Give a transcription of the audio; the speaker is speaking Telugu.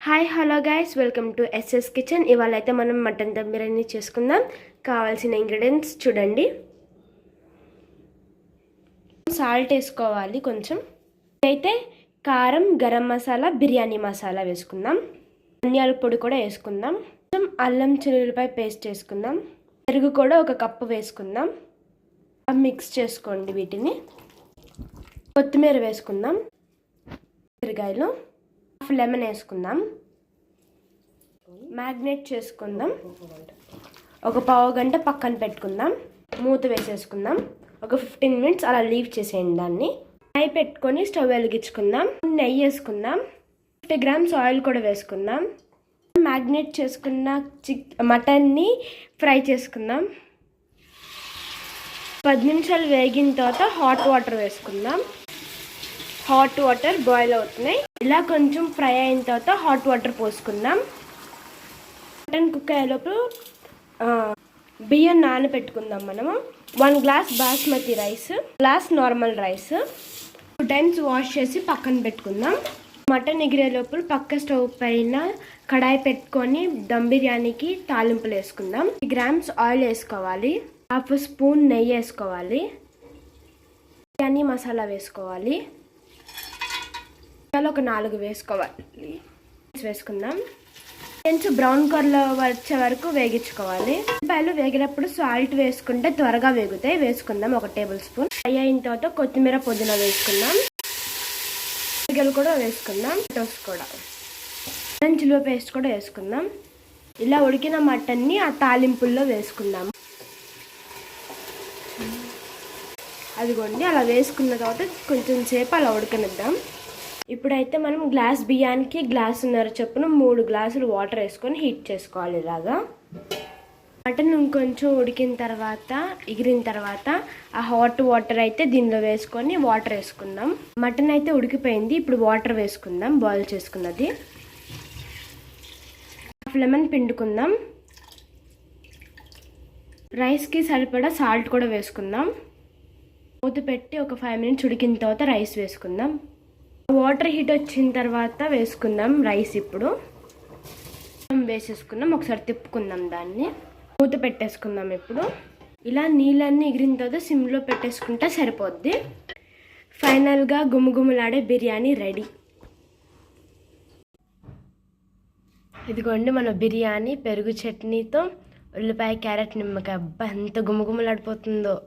Hi hello guys, welcome to SS kitchen. ఇవాళ అయితే మనం మటన్ దమ్ బిర్యానీ చేసుకుందాం. కావాల్సిన ఇంగ్రీడియంట్స్ చూడండి. సాల్ట్ వేసుకోవాలి కొంచెం. అయితే కారం, గరం మసాలా, బిర్యానీ మసాలా వేసుకుందాం. ధనియాల పొడి కూడా వేసుకుందాం. కొంచెం అల్లం చిల్లులపై పేస్ట్ వేసుకుందాం. పెరుగు కూడా ఒక కప్పు వేసుకుందాం. మిక్స్ చేసుకోండి వీటిని. కొత్తిమీర వేసుకుందాం. పెరుగాయలు, లెమన్ వేసుకుందాం. మ్యాగ్నేట్ చేసుకుందాం. ఒక పావు గంట పక్కన పెట్టుకుందాం. మూత వేసేసుకుందాం. ఒక 15 మినిట్స్ అలా లీవ్ చేసేయండి దాన్ని. నెయ్యి పెట్టుకొని స్టవ్ వెలిగించుకుందాం. నెయ్యి వేసుకుందాం. 50 గ్రామ్స్ ఆయిల్ కూడా వేసుకుందాం. మ్యాగ్నేట్ చేసుకున్న మటన్ని ఫ్రై చేసుకుందాం. 10 నిమిషాలు వేగిన తర్వాత హాట్ వాటర్ వేసుకుందాం. హాట్ వాటర్ బాయిల్ అవుతున్నాయి. ఇలా కొంచెం ఫ్రై అయిన తర్వాత హాట్ వాటర్ పోసుకుందాం. మటన్ కుక్ అయ్యేలోపు బియ్యం నానబెట్టుకుందాం. మనము 1 glass basmati rice, glass normal rice 2 times wash చేసి పక్కన పెట్టుకుందాం. మటన్ ఎగిరే లోపల పక్క స్టవ్ పైన కడాయి పెట్టుకొని దమ్ బిర్యానీకి తాలింపులు వేసుకుందాం. 50 గ్రామ్స్ ఆయిల్ వేసుకోవాలి. 1/2 స్పూన్ నెయ్యి వేసుకోవాలి. బిర్యానీ మసాలా వేసుకోవాలి. ఒక 4 వేసుకోవాలి. వేసుకుందాం. కొంచెం బ్రౌన్ కలర్ వచ్చే వరకు వేగించుకోవాలి. ఉల్లిపాయలు వేగినప్పుడు సాల్ట్ వేసుకుంటే త్వరగా వేగుతాయి. వేసుకుందాం 1 టేబుల్ స్పూన్. ఫ్రై అయిన తర్వాత కొత్తిమీర, పుదీనా వేసుకుందాం. ఉల్లిగడ్డలు కూడా వేసుకుందాం. టోస్ట్ కూడా, చిల్లి పేస్ట్ కూడా వేసుకుందాం. ఇలా ఉడికిన మటన్ని ఆ తాలింపుల్లో వేసుకుందాం. అదిగోండి, అలా వేసుకున్న తర్వాత కొంచెం సేపు అలా ఉడకనిద్దాం. ఇప్పుడైతే మనం గ్లాస్ బియ్యానికి గ్లాసున్నర చొప్పున 3 గ్లాసులు వాటర్ వేసుకొని హీట్ చేసుకోవాలి. ఇలాగా మటన్ ఇంకొంచెం ఉడికిన తర్వాత, ఎగిరిన తర్వాత ఆ హాట్ వాటర్ అయితే దీనిలో వేసుకొని వాటర్ వేసుకుందాం. మటన్ అయితే ఉడికిపోయింది. ఇప్పుడు వాటర్ వేసుకుందాం. బాయిల్ చేసుకున్నది. లెమన్ పిండుకుందాం. రైస్కి సరిపడా సాల్ట్ కూడా వేసుకుందాం. మూత పెట్టి ఒక 5 మినిట్స్ ఉడికిన తర్వాత రైస్ వేసుకుందాం. వాటర్ హీట్ వచ్చిన తర్వాత వేసుకుందాం రైస్. ఇప్పుడు వేసేసుకుందాం. ఒకసారి తిప్పుకుందాం. దాన్ని మూత పెట్టేసుకుందాం. ఇప్పుడు ఇలా నీళ్ళన్నీ ఎగిరిన తర్వాత సిమ్లో పెట్టేసుకుంటే సరిపోద్ది. ఫైనల్గా గుమగుమలాడే బిర్యానీ రెడీ. ఇదిగోండి మన బిర్యానీ పెరుగు చట్నీతో, ఉల్లిపాయ, క్యారెట్, నిమ్మకాయ. అబ్బా ఎంత గుమగుమలాడిపోతుందో.